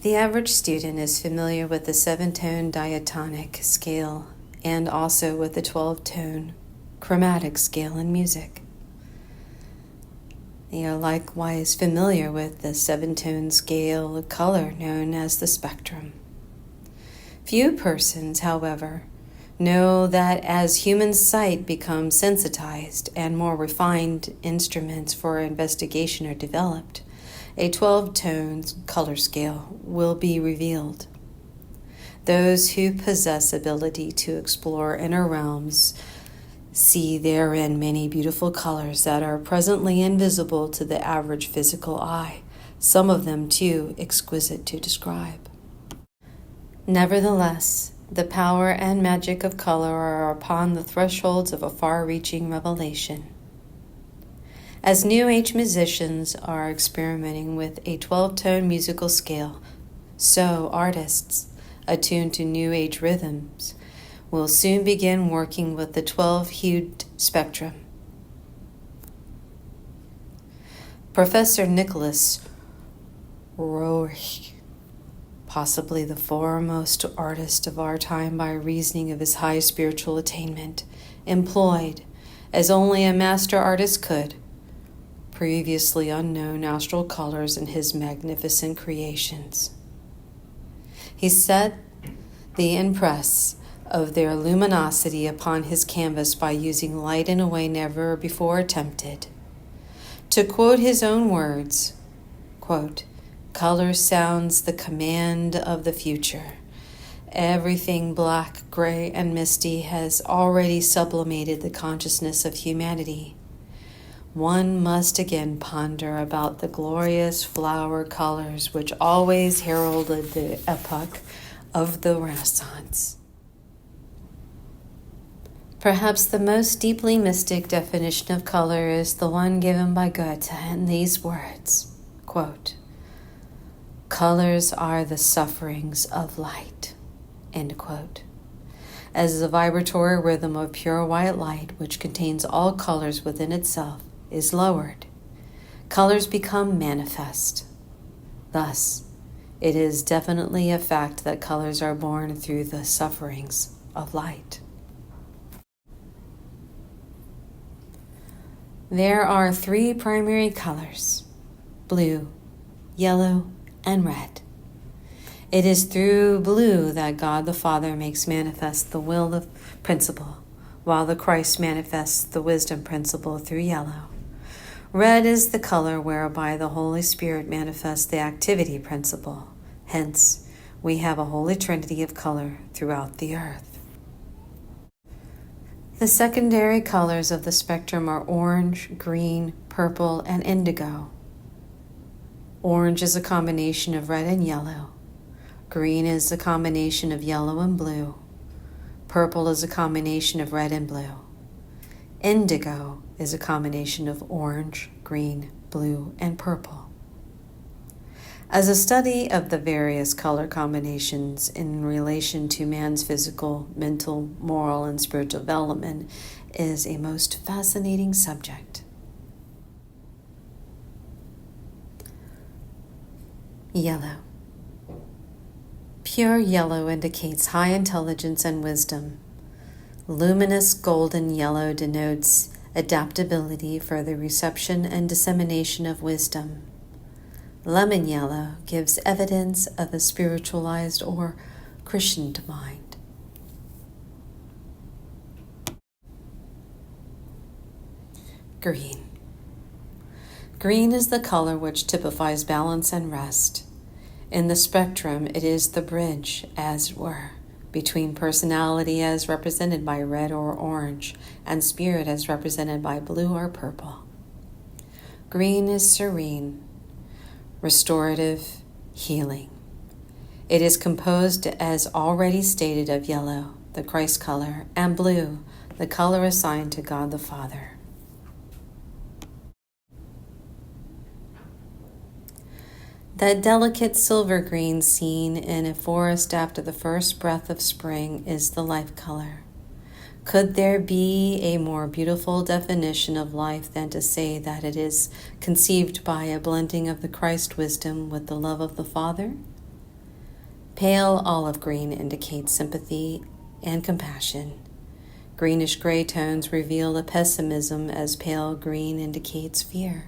The average student is familiar with the 7-tone diatonic scale and also with the 12-tone chromatic scale in music. They are likewise familiar with the 7-tone scale of color known as the spectrum. Few persons, however, know that as human sight becomes sensitized and more refined instruments for investigation are developed, a 12-tone color scale will be revealed. Those who possess ability to explore inner realms see therein many beautiful colors that are presently invisible to the average physical eye, some of them too exquisite to describe. Nevertheless, the power and magic of color are upon the thresholds of a far-reaching revelation. As New Age musicians are experimenting with a 12-tone musical scale, so artists, attuned to New Age rhythms, will soon begin working with the 12-hued spectrum. Professor Nicholas Roerich, possibly the foremost artist of our time by reasoning of his high spiritual attainment, employed, as only a master artist could, previously unknown astral colors in his magnificent creations. He set the impress of their luminosity upon his canvas by using light in a way never before attempted. To quote his own words, quote, "Color sounds the command of the future. Everything black, gray, and misty has already sublimated the consciousness of humanity. One must again ponder about the glorious flower colors which always heralded the epoch of the Renaissance." Perhaps the most deeply mystic definition of color is the one given by Goethe in these words, quote, "Colors are the sufferings of light," end quote. As the vibratory rhythm of pure white light, which contains all colors within itself, is lowered, colors become manifest. Thus, it is definitely a fact that colors are born through the sufferings of light. There are 3 primary colors: blue, yellow, and red. It is through blue that God the Father makes manifest the will of principle, while the Christ manifests the wisdom principle through yellow. Red is the color whereby the Holy Spirit manifests the activity principle. Hence, we have a holy trinity of color throughout the earth. The secondary colors of the spectrum are orange, green, purple, and indigo. Orange is a combination of red and yellow. Green is a combination of yellow and blue. Purple is a combination of red and blue. Indigo is a combination of orange, green, blue, and purple. As a study of the various color combinations in relation to man's physical, mental, moral, and spiritual development is a most fascinating subject. Yellow. Pure yellow indicates high intelligence and wisdom. Luminous golden yellow denotes adaptability for the reception and dissemination of wisdom. Lemon yellow gives evidence of a spiritualized or Christian mind. Green. Green is the color which typifies balance and rest. In the spectrum, it is the bridge, as it were, between personality as represented by red or orange and spirit as represented by blue or purple. Green is serene, restorative, healing. It is composed, as already stated, of yellow, the Christ color, and blue, the color assigned to God the Father. That delicate silver green seen in a forest after the first breath of spring is the life color. Could there be a more beautiful definition of life than to say that it is conceived by a blending of the Christ wisdom with the love of the Father? Pale olive green indicates sympathy and compassion. Greenish-gray tones reveal the pessimism, as pale green indicates fear.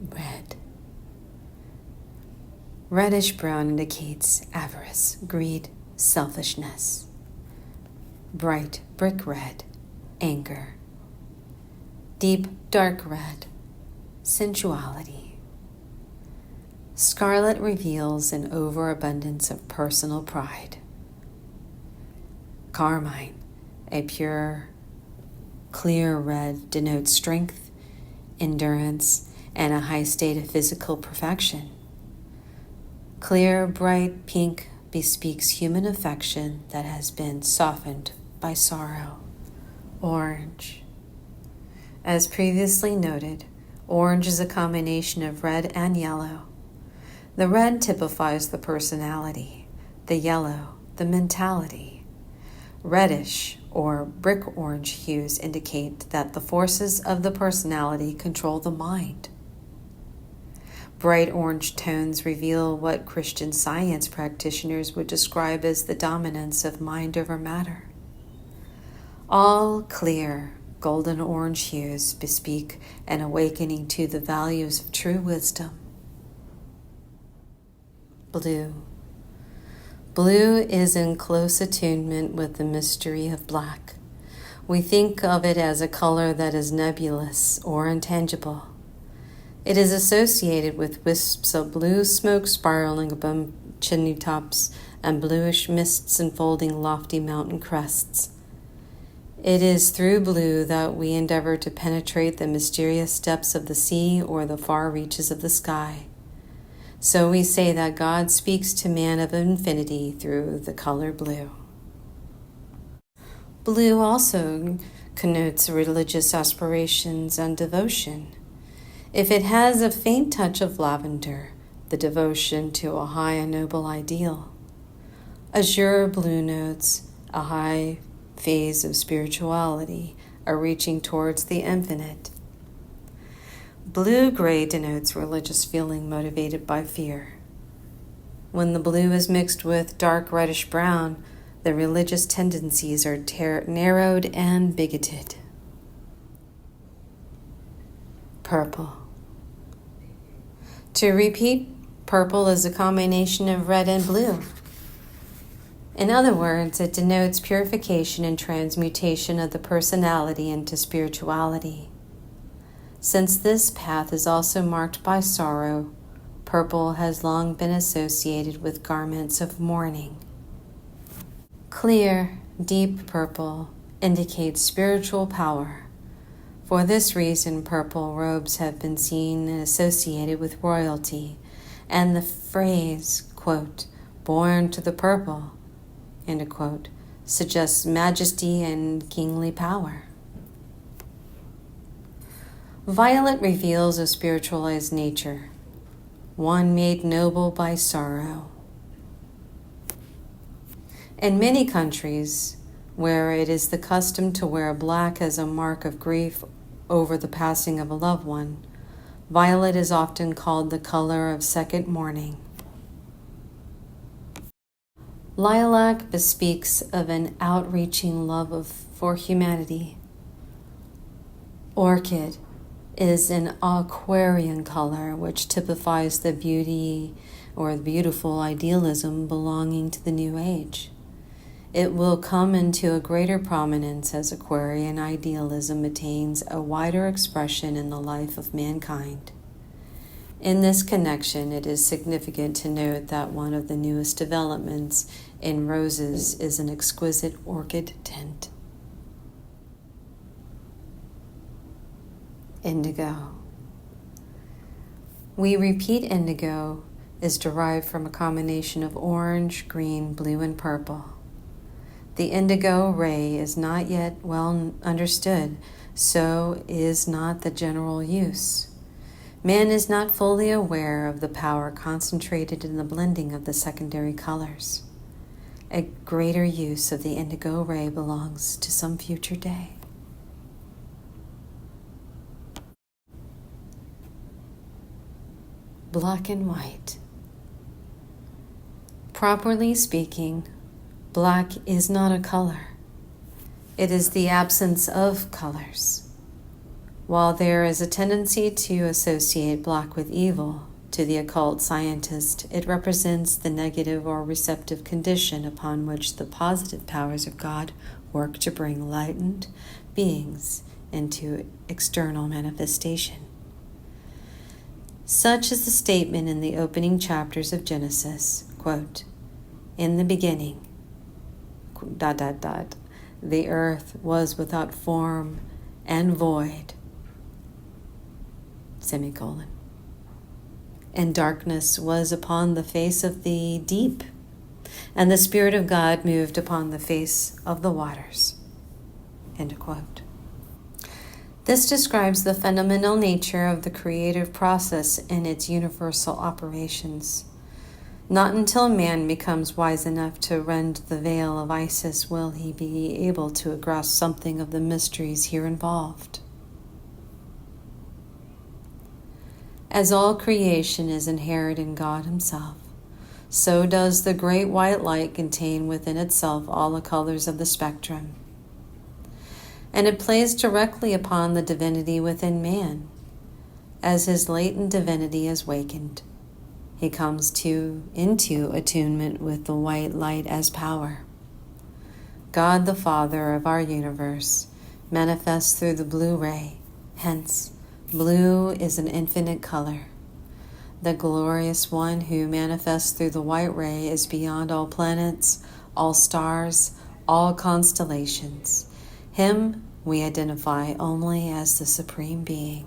Red. Reddish-brown indicates avarice, greed, selfishness. Bright brick red, anger. Deep dark red, sensuality. Scarlet reveals an overabundance of personal pride. Carmine, a pure, clear red, denotes strength, endurance, and a high state of physical perfection. Clear, bright pink bespeaks human affection that has been softened by sorrow. Orange. As previously noted, orange is a combination of red and yellow. The red typifies the personality, the yellow, the mentality. Reddish or brick orange hues indicate that the forces of the personality control the mind. Bright orange tones reveal what Christian Science practitioners would describe as the dominance of mind over matter. All clear, golden orange hues bespeak an awakening to the values of true wisdom. Blue. Blue is in close attunement with the mystery of black. We think of it as a color that is nebulous or intangible. It is associated with wisps of blue smoke spiraling above chimney tops and bluish mists enfolding lofty mountain crests. It is through blue that we endeavor to penetrate the mysterious depths of the sea or the far reaches of the sky. So we say that God speaks to man of infinity through the color blue. Blue also connotes religious aspirations and devotion. If it has a faint touch of lavender, the devotion to a high and noble ideal. Azure blue notes a high phase of spirituality, a reaching towards the infinite. Blue-gray denotes religious feeling motivated by fear. When the blue is mixed with dark reddish-brown, the religious tendencies are narrowed and bigoted. Purple. To repeat, purple is a combination of red and blue. In other words, it denotes purification and transmutation of the personality into spirituality. Since this path is also marked by sorrow, purple has long been associated with garments of mourning. Clear, deep purple indicates spiritual power. For this reason, purple robes have been seen and associated with royalty, and the phrase, quote, "born to the purple," end quote, suggests majesty and kingly power. Violet reveals a spiritualized nature, one made noble by sorrow. In many countries, where it is the custom to wear black as a mark of grief over the passing of a loved one, violet is often called the color of second mourning. Lilac bespeaks of an outreaching love for humanity. Orchid is an Aquarian color, which typifies the beauty or the beautiful idealism belonging to the New Age. It will come into a greater prominence as Aquarian idealism attains a wider expression in the life of mankind. In this connection, it is significant to note that one of the newest developments in roses is an exquisite orchid tint. Indigo. We repeat, indigo is derived from a combination of orange, green, blue, and purple. The indigo ray is not yet well understood, so is not the general use. Man is not fully aware of the power concentrated in the blending of the secondary colors. A greater use of the indigo ray belongs to some future day. Black and white. Properly speaking, black is not a color. It is the absence of colors. While there is a tendency to associate black with evil, to the occult scientist, it represents the negative or receptive condition upon which the positive powers of God work to bring enlightened beings into external manifestation. Such is the statement in the opening chapters of Genesis, quote, "In the beginning, ... the earth was without form and void, semicolon. And darkness was upon the face of the deep, and the Spirit of God moved upon the face of the waters." End quote. This describes the fundamental nature of the creative process in its universal operations. Not until man becomes wise enough to rend the veil of Isis will he be able to grasp something of the mysteries here involved. As all creation is inherent in God Himself, so does the great white light contain within itself all the colors of the spectrum. And it plays directly upon the divinity within man. As his latent divinity is wakened, he comes into attunement with the white light as power. God the Father of our universe manifests through the blue ray, hence, blue is an infinite color. The glorious one who manifests through the white ray is beyond all planets, all stars, all constellations. Him we identify only as the Supreme Being.